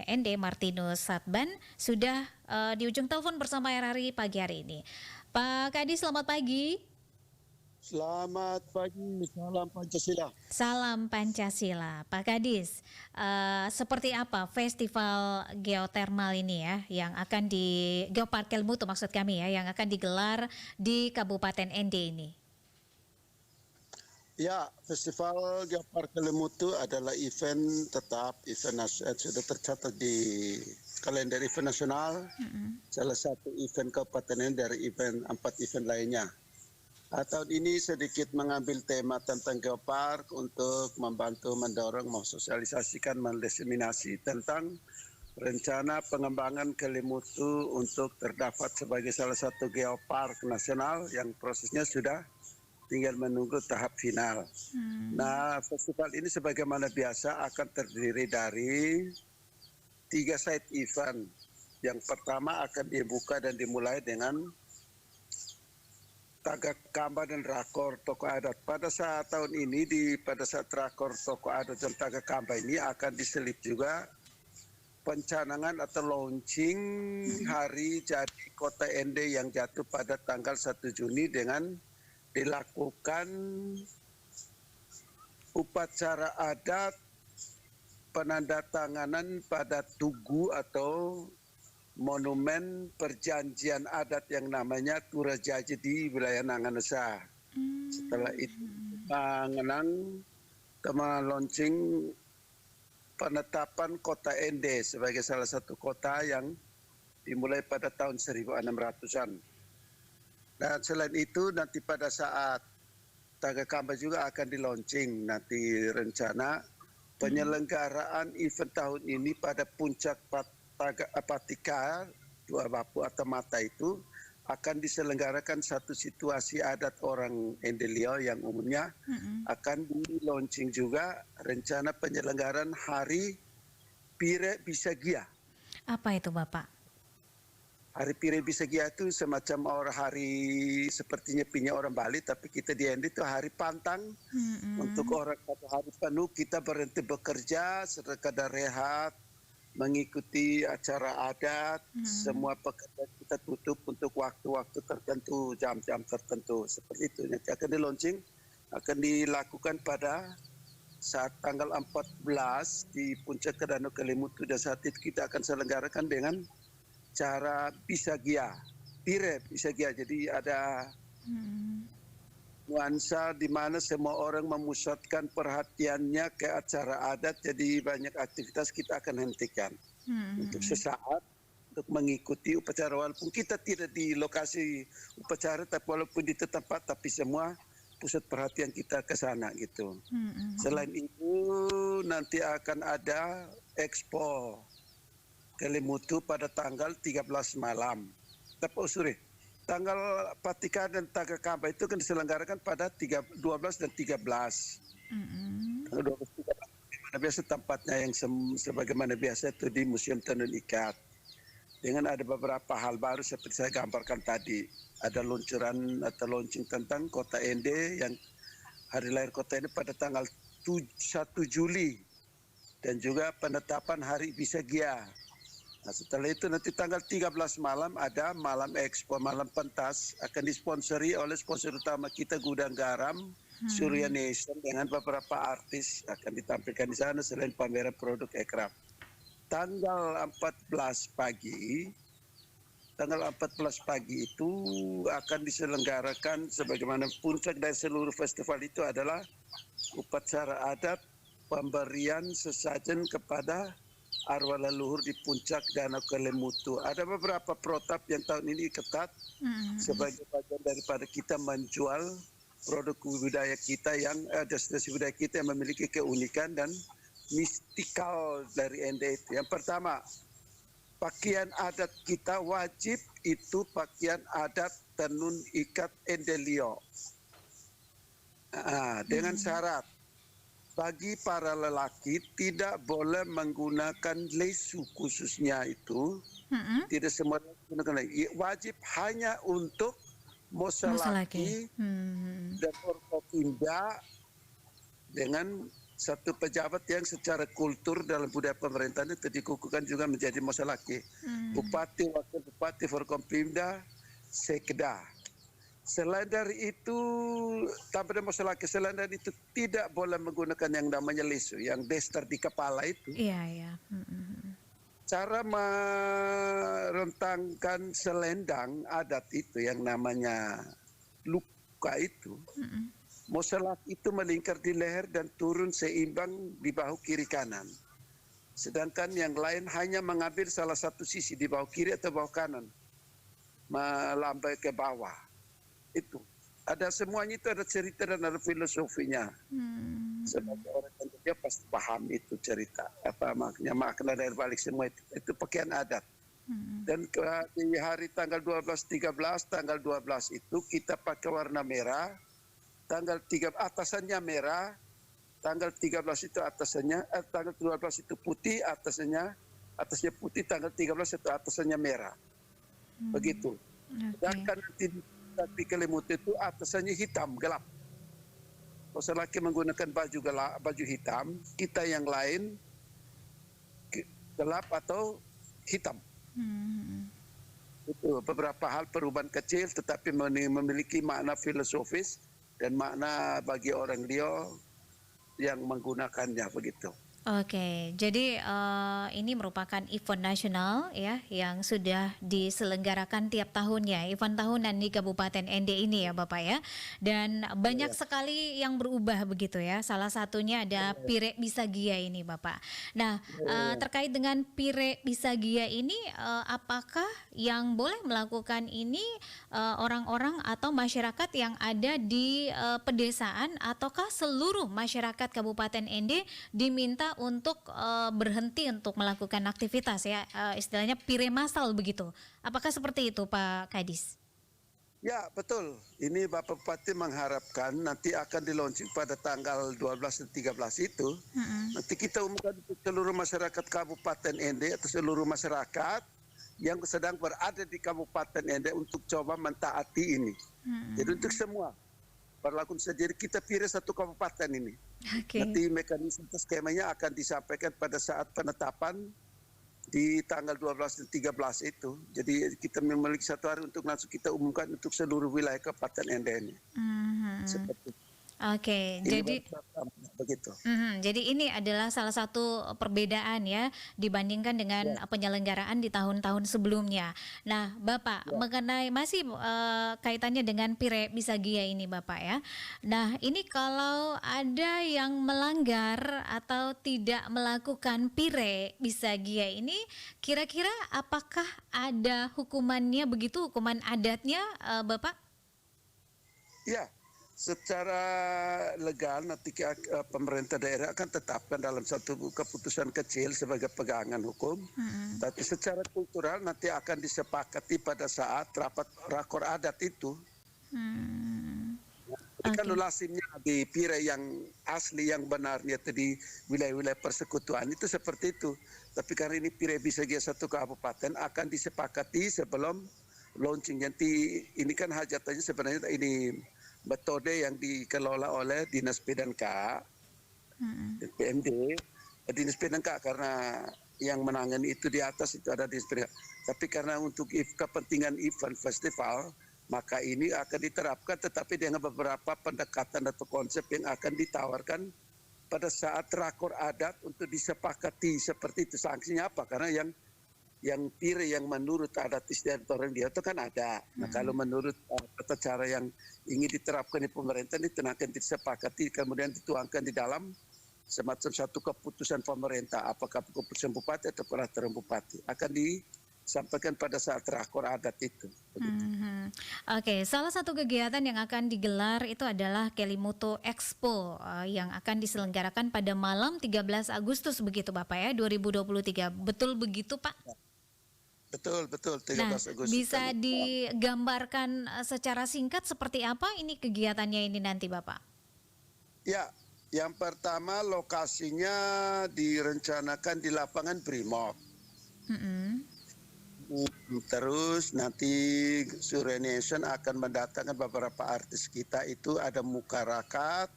END Martinus Satban sudah di ujung telepon bersama RRI pagi hari ini. Pak Kadis, selamat pagi. Selamat pagi, salam Pancasila. Salam Pancasila. Pak Kadis, seperti apa festival geotermal ini ya, yang akan di Geopark Kelimutu maksud kami ya, yang akan digelar di Kabupaten ND ini? Ya, Festival Geopark Kelimutu adalah event tetap, sudah tercatat di kalender event nasional. Salah satu event kabupaten ini dari empat event lainnya. Tahun ini sedikit mengambil tema tentang geopark untuk membantu mendorong, mensosialisasikan, mendiseminasi tentang rencana pengembangan Kelimutu untuk terdapat sebagai salah satu geopark nasional yang prosesnya sudah tinggal menunggu tahap final. Nah, festival ini sebagaimana biasa akan terdiri dari 3 side event. Yang pertama akan dibuka dan dimulai dengan Tagak Kamba dan Rakor Tokoh Adat. Pada saat tahun ini, pada saat Rakor Tokoh Adat dan Tagak Kamba ini akan diselip juga pencanangan atau launching hari jadi Kota ND yang jatuh pada tanggal 1 Juni dengan dilakukan upacara adat penandatanganan pada tugu atau monumen perjanjian adat yang namanya Turajaji di wilayah Nanganusa. Setelah itu mengenang launching penetapan kota ND sebagai salah satu kota yang dimulai pada tahun 1600-an. Dan selain itu nanti pada saat Tagakamba juga akan di launching, nanti rencana penyelenggaraan event tahun ini pada puncak Patika Dua Bapu atau Mata itu akan diselenggarakan satu situasi adat orang Endelio yang umumnya akan di launching juga rencana penyelenggaraan Hari Pire Bisagia. Apa itu Bapak? Hari Pire Bisagia itu semacam orang hari sepertinya punya orang Bali, tapi kita di ND itu hari pantang. Untuk orang pada hari penuh kita berhenti bekerja, sekadar rehat, mengikuti acara adat, semua pekerjaan kita tutup untuk waktu-waktu tertentu, jam-jam tertentu, seperti itu. Nanti akan di launching, akan dilakukan pada saat tanggal 14 di Puncak Danau Kelimutu, dan saat itu kita akan selenggarakan dengan cara Bisagia, Pire Bisagia. Jadi ada nuansa di mana semua orang memusatkan perhatiannya ke acara adat, jadi banyak aktivitas kita akan hentikan untuk sesaat untuk mengikuti upacara, walaupun kita tidak di lokasi upacara, tapi walaupun di tempat, tapi semua pusat perhatian kita ke sana gitu. Selain itu nanti akan ada Expo Kelimutu pada tanggal 13 malam. Tanggal Patika dan Tagakamba itu kan diselenggarakan pada 12 dan 13. Tanggal 12 13 biasa tempatnya yang sebagaimana biasa itu di Museum Tenun Ikat. Dengan ada beberapa hal baru seperti saya gambarkan tadi. Ada luncuran atau launching tentang Kota ND yang hari lahir kota ini pada tanggal 1 Juli. Dan juga penetapan Hari Bisagia. Nah, setelah itu nanti tanggal 13 malam ada Malam Expo, Malam Pentas, akan disponsori oleh sponsor utama kita Gudang Garam, Surya Nation, dengan beberapa artis akan ditampilkan di sana selain pameran produk ekraf. Tanggal 14 pagi itu akan diselenggarakan sebagaimana puncak dari seluruh festival itu adalah upacara adat pemberian sesajen kepada arwah leluhur di puncak Danau Kelimutu. Ada beberapa protap yang tahun ini ketat sebagai bagian daripada kita menjual produk budaya kita yang destinasi budaya kita yang memiliki keunikan dan mistikal dari ND itu. Yang pertama, pakaian adat kita wajib itu pakaian adat tenun ikat Endelio. Dengan syarat bagi para lelaki tidak boleh menggunakan lesu, khususnya itu tidak semua menggunakan lesu. Wajib hanya untuk mosa laki dan ortopinda dengan satu pejabat yang secara kultur dalam budaya pemerintahan itu dikukuhkan juga menjadi mosalaki. Bupati, wakil bupati, Forkompimda, Sekda. Selain dari itu, tanpa ada mosalaki, selain dari itu tidak boleh menggunakan yang namanya lesu, yang daster di kepala itu. Iya, iya. Cara merentangkan selendang adat itu yang namanya luka itu, moselak itu melingkar di leher dan turun seimbang di bahu kiri kanan. Sedangkan yang lain hanya mengambil salah satu sisi di bahu kiri atau bahu kanan, melambai ke bawah. Itu ada semuanya, itu ada cerita dan ada filosofinya. Sebagai orang yang dia pasti paham itu cerita apa makna dari balik semua itu pakaian adat. Dan di hari tanggal 12, 13, tanggal 12 itu kita pakai warna merah, tanggal 3 atasannya merah, tanggal 13 itu atasannya, tanggal 12 itu putih, atasnya putih, tanggal 13 itu atasannya merah. Begitu. Sedangkan nanti di Kelimutu itu atasannya hitam gelap. Kalau laki menggunakan baju hitam, kita yang lain gelap atau hitam. Itu beberapa hal perubahan kecil tetapi memiliki makna filosofis dan makna bagi orang Riau yang menggunakannya begitu. Oke, jadi ini merupakan event nasional ya yang sudah diselenggarakan tiap tahunnya, event tahunan di Kabupaten Ende ini ya Bapak ya. Dan banyak sekali yang berubah begitu ya. Salah satunya ada Pire Bisagia ini Bapak. Nah, terkait dengan Pire Bisagia ini apakah yang boleh melakukan ini orang-orang atau masyarakat yang ada di pedesaan ataukah seluruh masyarakat Kabupaten Ende diminta untuk berhenti untuk melakukan aktivitas ya, istilahnya pire masal begitu. Apakah seperti itu Pak Kadis? Ya betul, ini Bapak Bupati mengharapkan nanti akan di-launching pada tanggal 12 dan 13 itu. Nanti kita umumkan untuk seluruh masyarakat Kabupaten Ende atau seluruh masyarakat yang sedang berada di Kabupaten Ende untuk coba mentaati ini. Jadi untuk semua berlaku saja, kita pilih satu kabupaten ini. Nanti mekanisme skemanya akan disampaikan pada saat penetapan di tanggal 12 dan 13 itu. Jadi kita memiliki satu hari untuk langsung kita umumkan untuk seluruh wilayah Kabupaten Ende ini. Seperti itu. Oke, jadi begitu. Jadi ini adalah salah satu perbedaan ya dibandingkan dengan penyelenggaraan di tahun-tahun sebelumnya. Nah, Bapak mengenai masih kaitannya dengan Pire Bisagia ini, Bapak ya. Nah, ini kalau ada yang melanggar atau tidak melakukan Pire Bisagia ini, kira-kira apakah ada hukumannya begitu, hukuman adatnya, Bapak? Ya. Secara legal nanti pemerintah daerah akan tetapkan dalam satu keputusan kecil sebagai pegangan hukum. Tapi secara kultural nanti akan disepakati pada saat rapat rakor adat itu. Kalau lazimnya di Pire yang asli yang benarnya tadi wilayah-wilayah persekutuan itu seperti itu. Tapi karena ini Pire Bisagia satu kabupaten akan disepakati sebelum launching. Nanti ini kan hajatannya sebenarnya ini metode yang dikelola oleh Dinas P&K, PMD, Dinas P&K karena yang menangani itu di atas itu ada Dinas P&K. Tapi karena untuk kepentingan event festival, maka ini akan diterapkan tetapi dengan beberapa pendekatan atau konsep yang akan ditawarkan pada saat rakor adat untuk disepakati seperti itu. Sanksinya apa? Karena yang Pire yang menurut adat istiadat orang dia itu kan ada. Nah kalau menurut tata cara yang ingin diterapkan di pemerintah itu akan disepakati kemudian dituangkan di dalam semacam satu keputusan pemerintah, apakah keputusan bupati atau peraturan bupati akan disampaikan pada saat rakor adat itu. Oke, salah satu kegiatan yang akan digelar itu adalah Kelimutu Expo yang akan diselenggarakan pada malam 13 Agustus begitu Bapak ya 2023. Betul begitu Pak? Betul, 13 Nah, Agustus. bisa digambarkan secara singkat seperti apa ini kegiatannya ini nanti Bapak? Ya, yang pertama lokasinya direncanakan di lapangan Brimob. Terus nanti Surya Nation akan mendatangkan beberapa artis kita itu ada Mukarakat,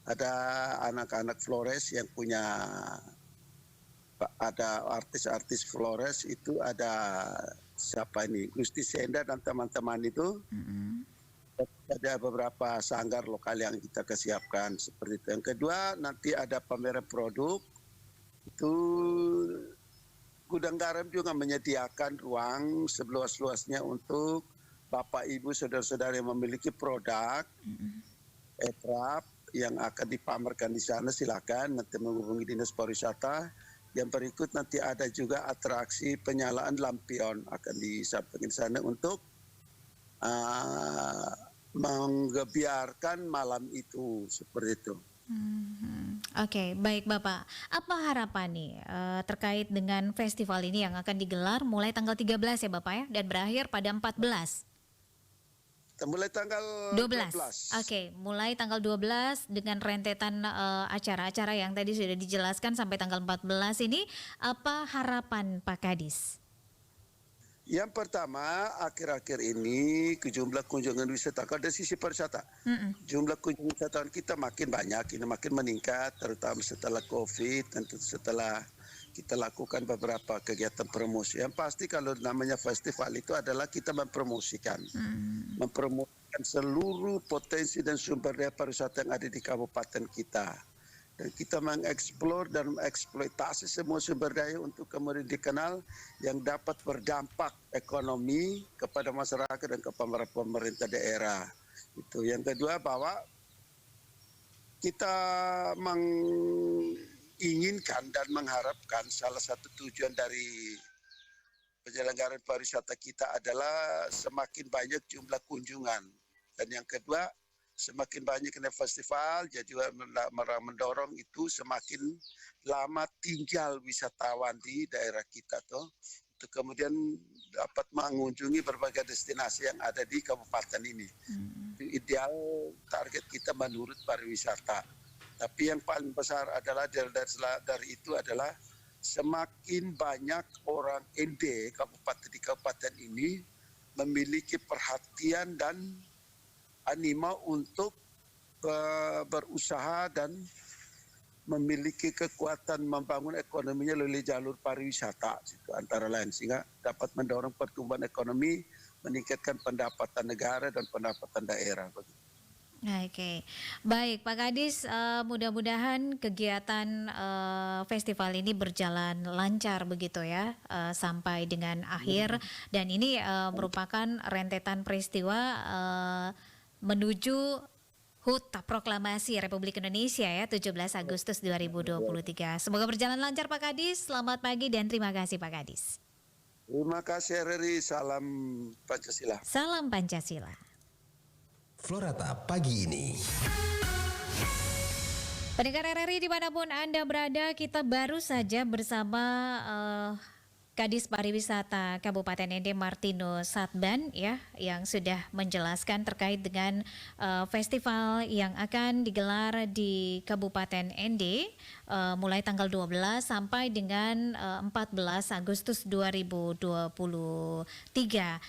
ada anak-anak Flores yang punya, ada artis-artis Flores itu, ada siapa ini, Gusti Senda dan teman-teman itu. Ada beberapa sanggar lokal yang kita kesiapkan seperti itu. Yang kedua, nanti ada pameran produk. Itu Gudang Garam juga menyediakan ruang seluas-luasnya untuk Bapak Ibu saudara-saudara yang memiliki produk ekraf yang akan dipamerkan di sana. Silakan nanti menghubungi Dinas Pariwisata. Yang berikut nanti ada juga atraksi penyalaan lampion akan disampaikan di sana untuk menggebiarkan malam itu seperti itu. Oke, baik Bapak. Apa harapan nih terkait dengan festival ini yang akan digelar mulai tanggal 13 ya Bapak ya, dan berakhir pada 14? Mulai tanggal 12. 12. Oke, mulai tanggal 12 dengan rentetan acara-acara yang tadi sudah dijelaskan sampai tanggal 14 ini, apa harapan Pak Kadis? Yang pertama, akhir-akhir ini jumlah kunjungan wisata, kalau dari sisi pariwisata, jumlah kunjungan wisatawan kita makin banyak, ini makin meningkat, terutama setelah COVID, tentu setelah kita lakukan beberapa kegiatan promosi. Yang pasti kalau namanya festival itu adalah kita mempromosikan seluruh potensi dan sumber daya pariwisata yang ada di kabupaten kita. Dan kita mengeksplor dan mengeksploitasi semua sumber daya untuk kemudian dikenal yang dapat berdampak ekonomi kepada masyarakat dan kepada pemerintah daerah. Itu. Yang kedua, bahwa kita menginginkan dan mengharapkan salah satu tujuan dari penyelenggaraan pariwisata kita adalah semakin banyak jumlah kunjungan. Dan yang kedua, semakin banyak festival, jadi mendorong itu semakin lama tinggal wisatawan di daerah kita tuh, untuk kemudian dapat mengunjungi berbagai destinasi yang ada di kabupaten ini. Ideal target kita menurut pariwisata. Tapi yang paling besar adalah dari itu adalah semakin banyak orang ND di kabupaten ini memiliki perhatian dan anima untuk berusaha dan memiliki kekuatan membangun ekonominya melalui jalur pariwisata itu antara lain, sehingga dapat mendorong pertumbuhan ekonomi, meningkatkan pendapatan negara dan pendapatan daerah. Oke, baik Pak Kadis, mudah-mudahan kegiatan festival ini berjalan lancar begitu ya, sampai dengan akhir, dan ini merupakan rentetan peristiwa menuju HUT Proklamasi Republik Indonesia ya, 17 Agustus 2023. Semoga berjalan lancar Pak Kadis. Selamat pagi dan terima kasih Pak Kadis. Terima kasih RRI, salam Pancasila. Salam Pancasila. Florata pagi ini. Pendengar RRI dimanapun Anda berada, kita baru saja bersama Kadis Pariwisata Kabupaten ND Martinus Satban ya, yang sudah menjelaskan terkait dengan festival yang akan digelar di Kabupaten ND mulai tanggal 12 sampai dengan 14 Agustus 2023.